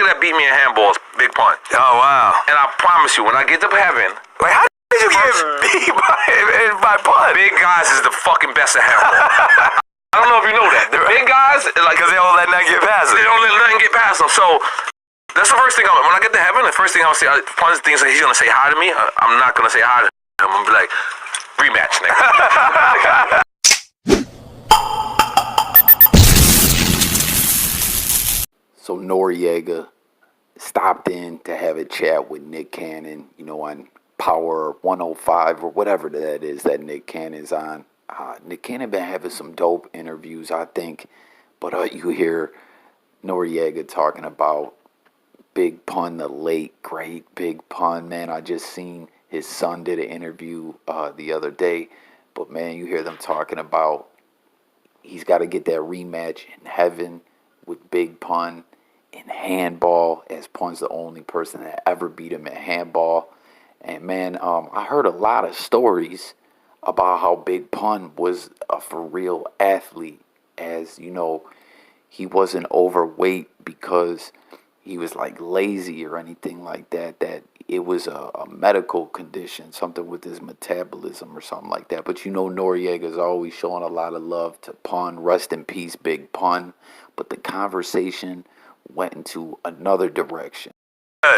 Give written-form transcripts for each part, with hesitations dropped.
that beat me in handball is Big Pun. Oh, wow. And I promise you, when I get to heaven... Wait, how did you get beat by Pun? Big guys is the fucking best at handball. I don't know if you know that. The big guys... Because they don't let nothing get past them. They don't let nothing get past them. So, that's the first thing when I get to heaven, the first thing I'm going to say, Pun's things that he's going to say hi to me, I'm not going to say hi to him. I'm going to be like, rematch, nigga. So Noreaga stopped in to have a chat with Nick Cannon, on Power 105 or whatever that is that Nick Cannon's on. Nick Cannon been having some dope interviews, I think. But you hear Noreaga talking about Big Pun, the late, great Big Pun. Man, I just seen his son did an interview the other day. But, man, you hear them talking about he's got to get that rematch in heaven with Big Pun in handball, as Pun's the only person that ever beat him at handball. And, man, I heard a lot of stories about how Big Pun was a for real athlete, as he wasn't overweight because he was like lazy or anything like that, that it was a medical condition, something with his metabolism or something like that. But Noreaga's always showing a lot of love to Pun. Rest in peace, Big Pun. But the conversation went into another direction.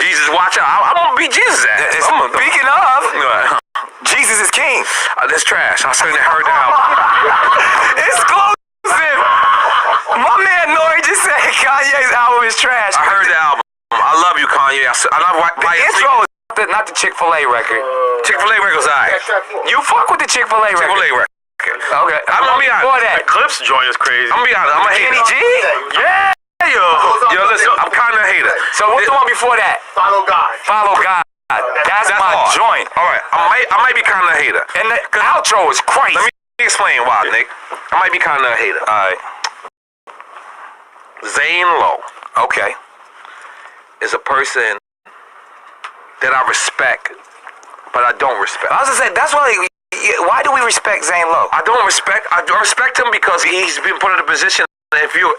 Jesus, watch out. I'm going to beat Jesus ass. Speaking of, Jesus is king. That's trash. I certainly heard that album. Exclusive. My man Nori just said Kanye's album is trash. I heard the album. I love you, Kanye. I love the intro is not the Chick-fil-A record. Chick-fil-A record's alright. You fuck with the Chick-fil-A record. Chick-fil-A record. Okay. I'm gonna be honest. Before that, Clips joint is crazy. I'm gonna be honest. I'm a hater. Kenny G? Yeah. Yo, listen. I'm kind of a hater. So what's the one before that? Follow God. Follow God. That's my hard. joint. All right. I might be kind of a hater. And the outro is crazy. Let me explain why, Nick. I might be kind of a hater. All right. Zane Lowe, okay, is a person that I respect, but I don't respect. I was gonna say, that's why do we respect Zane Lowe? I respect him because he's been put in a position. If you're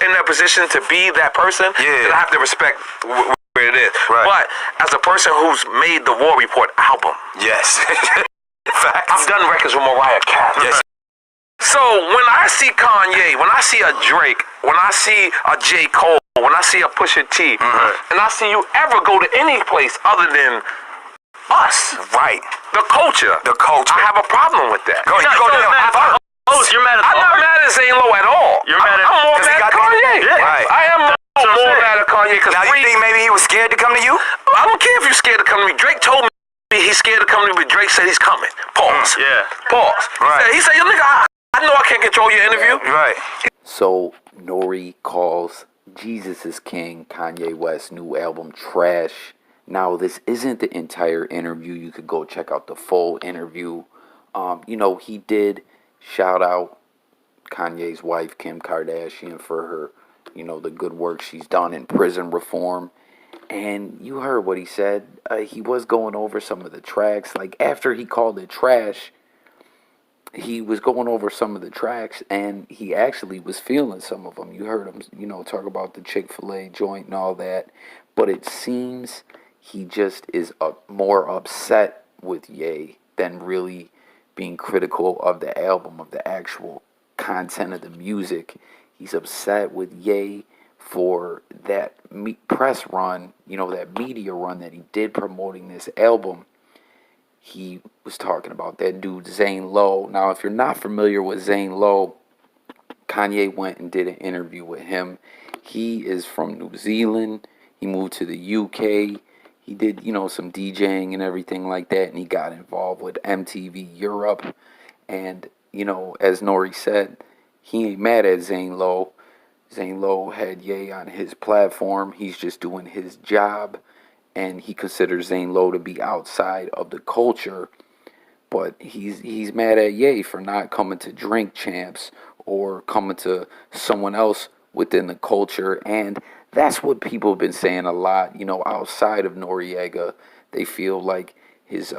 in that position to be that person, then I have to respect where it is. Right. But as a person who's made the War Report album, yes, facts. I've done records with Mariah. Yes. So when I see Kanye, when I see a Drake, when I see a J. Cole, when I see a Pusha T, and I see you ever go to any place other than us, right? The culture. I have a problem with that. You're mad at I'm not mad at Zane Lowe at all. You're mad at I'm more mad at Kanye. Yeah. Right. I am more mad at Kanye because now you think maybe he was scared to come to you? I don't care if you're scared to come to me. Drake told me he's scared to come to me, but Drake said he's coming. Pause. Yeah. Pause. Right. He said, yo, nigga, I know I can't control your interview. Right. So Nori calls Jesus is King, Kanye West's new album, trash. Now, this isn't the entire interview. You could go check out the full interview. He did shout out Kanye's wife, Kim Kardashian, for her, the good work she's done in prison reform. And you heard what he said. He was going over some of the tracks. Like, after he called it trash, he was going over some of the tracks, and he actually was feeling some of them. You heard him, talk about the Chick-fil-A joint and all that. But it seems he just is more upset with Ye than really being critical of the album, of the actual content of the music. He's upset with Ye for that press run, that media run that he did promoting this album. He was talking about that dude, Zane Lowe. Now, if you're not familiar with Zane Lowe, Kanye went and did an interview with him. He is from New Zealand. He moved to the UK. He did, some DJing and everything like that, and he got involved with MTV Europe. And, as Nori said, he ain't mad at Zane Lowe. Zane Lowe had Ye on his platform. He's just doing his job. And he considers Zane Lowe to be outside of the culture, but he's mad at Ye for not coming to Drink Champs or coming to someone else within the culture. And that's what people have been saying a lot, outside of Noreaga. They feel like his,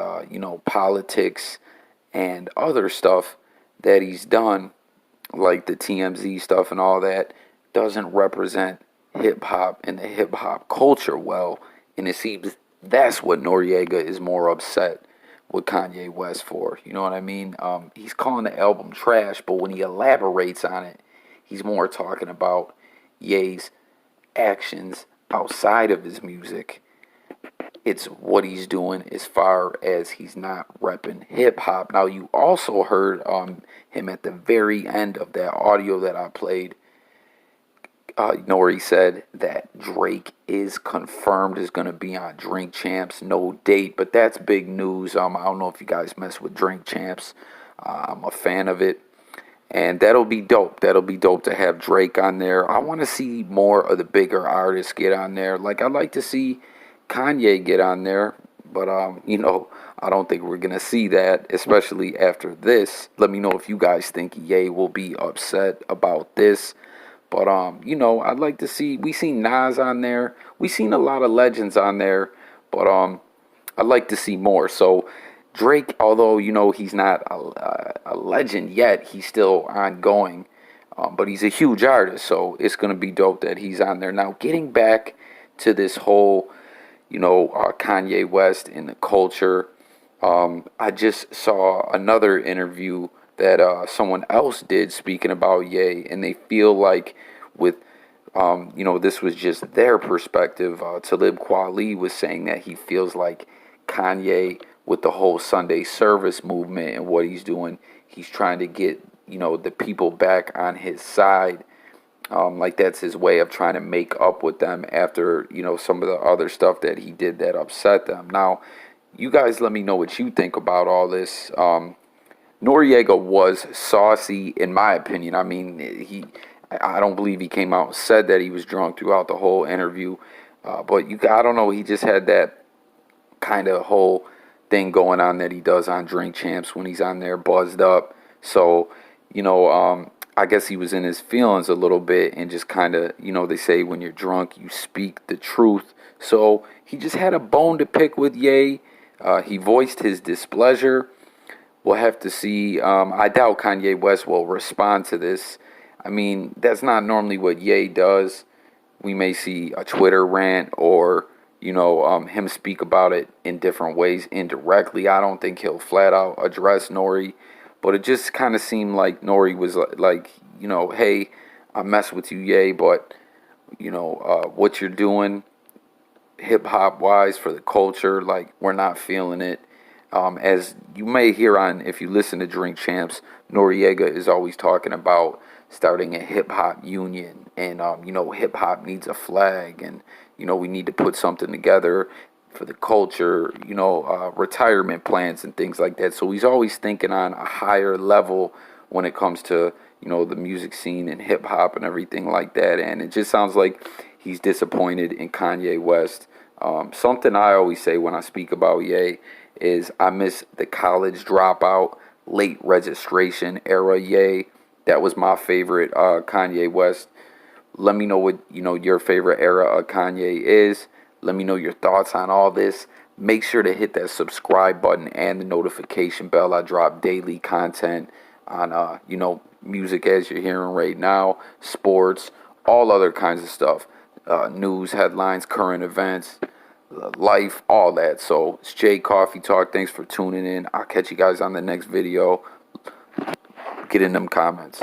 politics and other stuff that he's done, like the TMZ stuff and all that, doesn't represent hip hop and the hip hop culture well, and it seems that's what Noreaga is more upset with Kanye West for. You know what I mean? He's calling the album trash, but when he elaborates on it, he's more talking about Ye's actions outside of his music. It's what he's doing as far as he's not repping hip hop. Now, you also heard him at the very end of that audio that I played. Nori said that Drake is confirmed is going to be on Drink Champs. No date, but that's big news. I don't know if you guys mess with Drink Champs. I'm a fan of it. And that'll be dope. That'll be dope to have Drake on there. I want to see more of the bigger artists get on there. Like, I'd like to see Kanye get on there. But, I don't think we're going to see that, especially after this. Let me know if you guys think Ye will be upset about this. But, I'd like to see, we seen Nas on there. We seen a lot of legends on there. But I'd like to see more. So Drake, although, he's not a legend yet, he's still ongoing. But he's a huge artist. So it's going to be dope that he's on there. Now, getting back to this whole, Kanye West in the culture. I just saw another interview that someone else did speaking about Ye, and they feel like with, this was just their perspective. Talib Kweli was saying that he feels like Kanye, with the whole Sunday service movement and what he's doing, he's trying to get, the people back on his side. Like that's his way of trying to make up with them after, some of the other stuff that he did that upset them. Now, you guys let me know what you think about all this. Noreaga was saucy, in my opinion. I mean, I don't believe he came out and said that he was drunk throughout the whole interview. But I don't know, he just had that kind of whole thing going on that he does on Drink Champs when he's on there buzzed up. So, I guess he was in his feelings a little bit and just kind of, they say when you're drunk, you speak the truth. So he just had a bone to pick with Ye. He voiced his displeasure. We'll have to see. I doubt Kanye West will respond to this. I mean, that's not normally what Ye does. We may see a Twitter rant or, him speak about it in different ways indirectly. I don't think he'll flat out address Nori. But it just kind of seemed like Nori was like, hey, I mess with you, Ye, but, what you're doing hip-hop wise for the culture, like, we're not feeling it. As you may hear on, if you listen to Drink Champs, Noreaga is always talking about starting a hip-hop union. And, hip-hop needs a flag. And, we need to put something together for the culture, retirement plans and things like that. So he's always thinking on a higher level when it comes to, the music scene and hip hop and everything like that. And it just sounds like he's disappointed in Kanye West. Something I always say when I speak about Ye is I miss the college dropout, late registration era Ye. That was my favorite Kanye West. Let me know what, your favorite era of Kanye is. Let me know your thoughts on all this. Make sure to hit that subscribe button and the notification bell. I drop daily content on, music as you're hearing right now, sports, all other kinds of stuff. News, headlines, current events, life, all that. So it's Jay Coffee Talk. Thanks for tuning in. I'll catch you guys on the next video. Get in them comments.